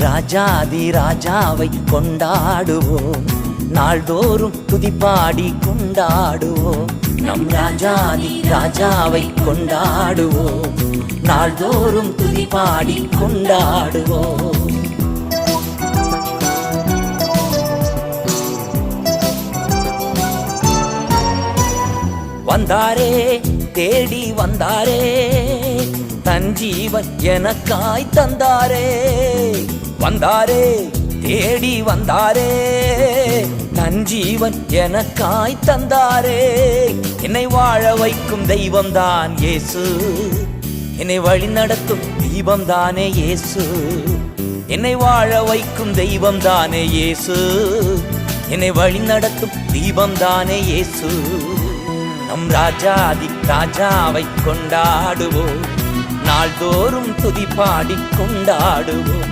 ராஜாதி ராஜாவை கொண்டாடுவோம், நாள்தோறும் துதிப்பாடி கொண்டாடுவோம். நம் ராஜாதி ராஜாவை கொண்டாடுவோம், நாள்தோறும் துதிப்பாடி கொண்டாடுவோம். வந்தாரே தேடி வந்தாரே, தன் ஜீவன் எனக்காய் தந்தாரே. வந்தாரே தேடி வந்தாரே, தன் ஜீவன் எனக்காய் தந்தாரே. என்னை வாழ வைக்கும் தெய்வம்தான் இயேசு, என்னை வழி நடத்தும் தீபம்தானே இயேசு. என்னை வாழ வைக்கும் தெய்வம்தானே இயேசு, என்னை வழி நடத்தும் தீபம்தானே இயேசு. நம் ராஜாதி ராஜாவை கொண்டாடுவோம், நாள்தோறும் துதிப்பாடி கொண்டாடுவோம்.